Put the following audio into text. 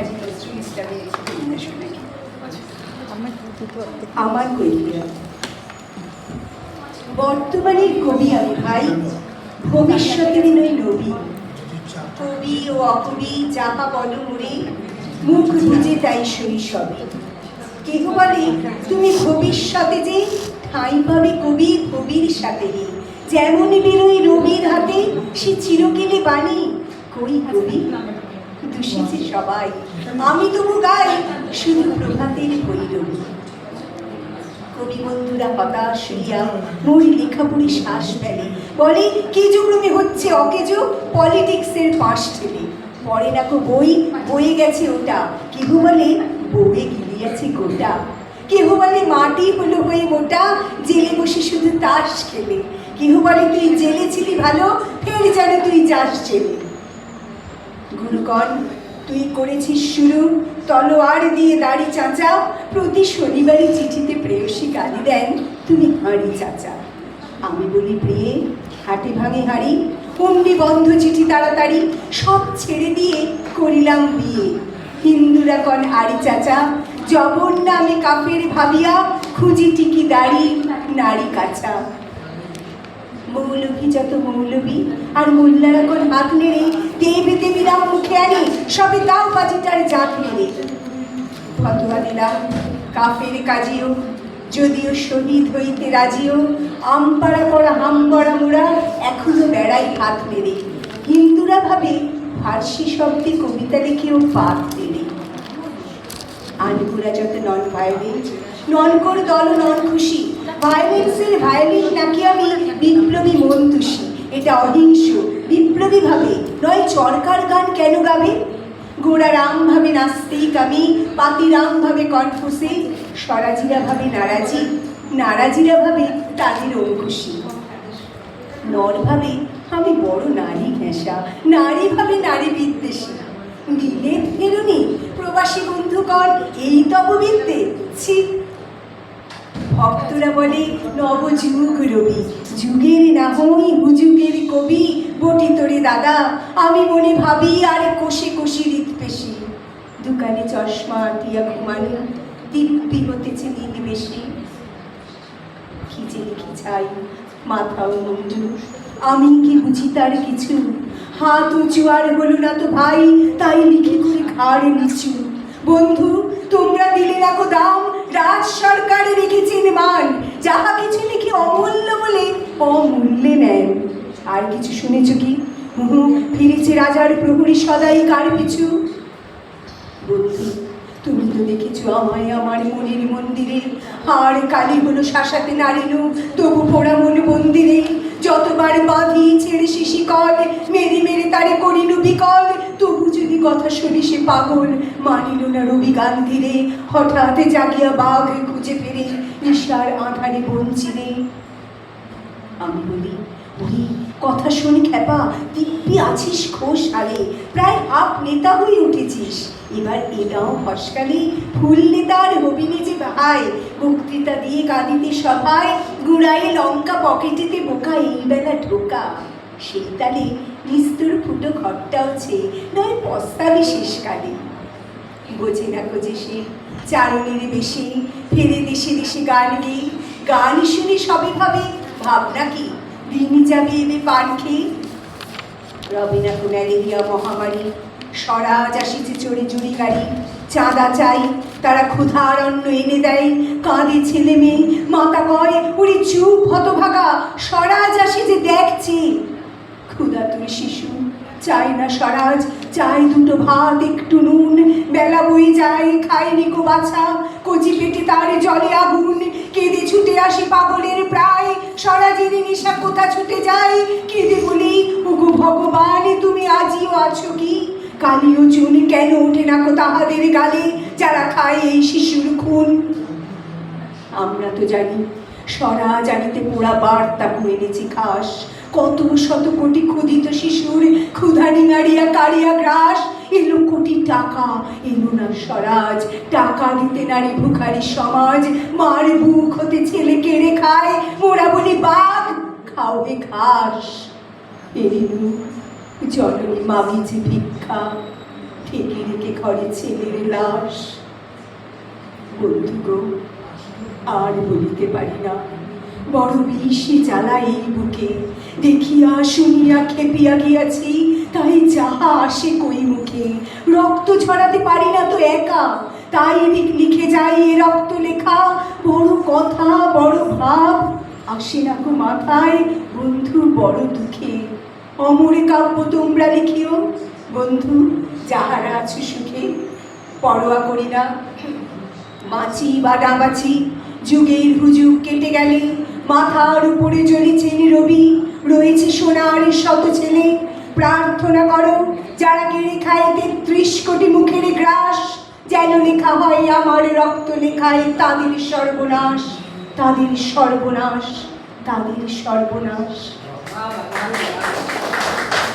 কাজী নজরুল ইসলামের উপন্যাস নাকি আমার কৈফিয়ত। বর্তমানের কবি আমি ভাই, ভবিষ্যতের নই নবী। কবি ও অকবি যাহা বল মোরে, মুখ বুঝে তাই শৈশবে। কেহ বলে তুমি ভবিষ্যতে যে ঠাঁই পাবে কবি কবির সাথে, যেমন বেরোই রবির হাতে সে চিরকেলে বাণী। কই কবি দূষিছে সবাই, আমি তবু গাই শুধু প্রভাতের ভৈরবী। কবি বন্ধুরা হতাশ হইয়া মোর লেখা পড়ে শ্বাস ফেলে, বলে কেজক্রমে হচ্ছে অকেজো, পলিটিক্সের পাশ ঠেলে। পড়ে না কো বই, বয়ে গেছে ওটা। কেহ বলে বয়ে গিলিয়াছে গোটা। কেহ বলে মাটি হলো হয়ে মোটা, জেলে বসে শুধু তাস খেলে। কেহ বলে তুই জেলে ছিলি ভালো, ফের যেন তুই যাস জেলে। গুরুগণ তুই করেছিস শুরু, তলোয়ার দিয়ে দাড়ি চাচা। প্রতি শনিবারই চিঠিতে প্রেয়সী গালি দেন, তুমি হাঁড়ি চাচা। আমি বলি প্রিয়ে হাটে ভাঙে হাঁড়ি, অমনি বন্ধ চিঠি তাড়াতাড়ি। সব ছেড়ে দিয়ে করিলাম বিয়ে। হিন্দুরা কন আড়ি চাচা, জবর নামে কাফের ভাবিয়া, খুঁজি টিকি দাড়ি নারী কাছা। মৌলভী যত মৌলভী আর মোল্লারা কোন হাত নেড়ে, দেবী দেবীরাও মুখে আনি সবে তাও বাজিটার জাত নেড়ে। ফতোয়া দিলাম কাফের কাজিও, যদিও শহীদ হইতে রাজিও। আমপাড়া করা হামবড়া মোড়া এখনো বেড়াই হাত নেড়ে। হিন্দুরা ভাবে ফার্সি শব্দে কবিতা লিখেও পাত নেড়ে। আনগুরা যত নন ভায়োলেন্ট, নন কর দল নন খুশি। ভায়োলেন্সের ভায়োলিন নাকি আমি বিপ্লবী মন তুষি। এটা অহিংস বিপ্লবী ভাবে নয়, চরকার গান কেন গাবে? গোড়া রাম ভাবে নাস্তিক আমি, পাতি রাম ভাবে কনফুসে। স্বরাজিরা ভাবে নারাজি, নারাজিরা ভাবে তাদের অঙ্কুশী। নর ভাবে আমি বড় নারী ঘেঁষা, নারী ভাবে নারী বিদ্বেষী। বিলেত ফেরুনি প্রবাসী বন্ধুগণ এই তপবিদ্যে ছি। ভক্তরা বলে নবযুগ রবি, যুগের না হই হুযুগের কবি। বটি তোরে দাদা আমি মনে ভাবি, আর কোষে কোষে হৃৎপেশি। দোকানে চশমা আটিয়া ঘুমানো, দিব্যি হতেছে দিন বেশি। খিচে লিখি চাই মাথাও মুন্ডু, আমি কি বুঝি তার কিছু? হাত উঁচু আর হলো না তো ভাই, তাই লিখে করে ঘাড় নিচু। বন্ধু তোমরা দিলে রাখো দাম, রাজ সরকার রেখেছেন মান। যাহা কিছু লিখে অমূল্য বলে অমূল্যে নেন। আর কিছু শুনেছ কি? ফিরেছে রাজার প্রহরী সদাই কার পিছু। বন্ধু তুমি তো দেখেছো আমায় আমার মনের মন্দিরে, আর কালি হলো শাসাতে নারিনু তবু পোড়া মন মন্দিরে। যতবার বাঁধি ছেড়ে শিশিকল, মেরে মেরে তারে করিনু বিকল। তবু যদি কথা শুনি সে পাগল, মানিল না রবি গান্ধীরে। হঠাৎ জাগিয়া বাঘ খুঁজে ফেরে, নিশার আধারে বঞ্চিরে। আমি বলি ওই কথা শুনি খেপা, দিব্যি আছিস খোশ আলে, প্রায় হাফ নেতা হয়ে উঠেছিস। এবার এটাও ফসকালি ফুল নেতার হবি নিজে ভাই। বক্তৃতা দিয়ে কাঁদিতে সভায়, গুড়াই লঙ্কা পকেটেতে বোকা এই বেলা ঢোকা। সেই তালে নিস্তুর ফুটো ঘরটাওছে, নয় পস্তাবি শেষকালে। বোঝে না খোঁজে সে চারণের বেশি, ফেরে দেশে দেশে গান গেয়ে। গান শুনে সবে ভাবে ভাবনা কি দিন যাবে এবে পান খেয়ে। রবে না কোন ম্যালেরিয়া মহামারী, স্বরাজ আসিছে চড়ে জুড়ি গাড়ি। চাঁদা চাই তারা ক্ষুধার অন্ন এনে দেয়, কাঁদে ছেলে মেয়ে। মাতা কয় ওরে চুপ হতভাগা, স্বরাজ আসে যে দেখছে। ক্ষুধাতুর শিশু চাই না স্বরাজ, চাই দুটো ভাত একটু নুন। বেলা বয়ে যায় খায়নি কো বাছা, কচি পেটে তার জলে আগুন। কেঁদে ছুটে আসে পাগলের প্রায়, স্বরাজের নেশা কোথা ছুটে যায়। কেঁদে বলি ওগো ভগবান তুমি আজিও আছো কি? কালিও চুন কেন ওঠে না কো তাহাদের গালে, যারা খায় এই শিশুর খুন। আমরা তো জানি স্বরাজ আনিতে পোড়া বার্তা করে এনেছি খাস। কত শত কোটি ক্ষুধিত শিশুর ক্ষুধা নিঙাড়িয়া কাড়িয়া গ্রাস। এলো কোটি টাকা, এলো না স্বরাজ। টাকা দিতে নারী ভুখারি সমাজ, মার বুক হতে ছেলে কেড়ে খায়। মোরা বলি বাঘ খাও হে ঘাস। এলো জননী মাগিছে ভিক্ষা, ঠেকে রেখে ঘরে ছেলের লাশ। বন্ধু গো, আর বলিতে পারি না, বড় বিষে জ্বালা এই বুকে। দেখিয়া শুনিয়া খেপিয়া গিয়াছি, তাই যাহা আসে কই মুখে। রক্ত ঝরাতে পারি না তো একা, তাই লিখে যাই এ রক্ত লেখা। বড় কথা বড় ভাব আসে না গো মাথায়, বন্ধু বড় দুঃখে। অমরে কাব্য তোমরা লিখিও বন্ধু, যাহারা আছো সুখে। পরোয়া করি না মাছি বা ডাবাছি, যুগের হুজুগ কেটে গেলে মাথার উপরে জ্বলিছেন রবি। রয়েছে সোনার শত ছেলে, প্রার্থনা করো যারা কেড়ে খায় ৩৩ কোটি মুখের গ্রাস। যেন লেখা হয় আমার রক্ত লেখায় তাদের সর্বনাশ, তাদের সর্বনাশ, তাদের সর্বনাশ।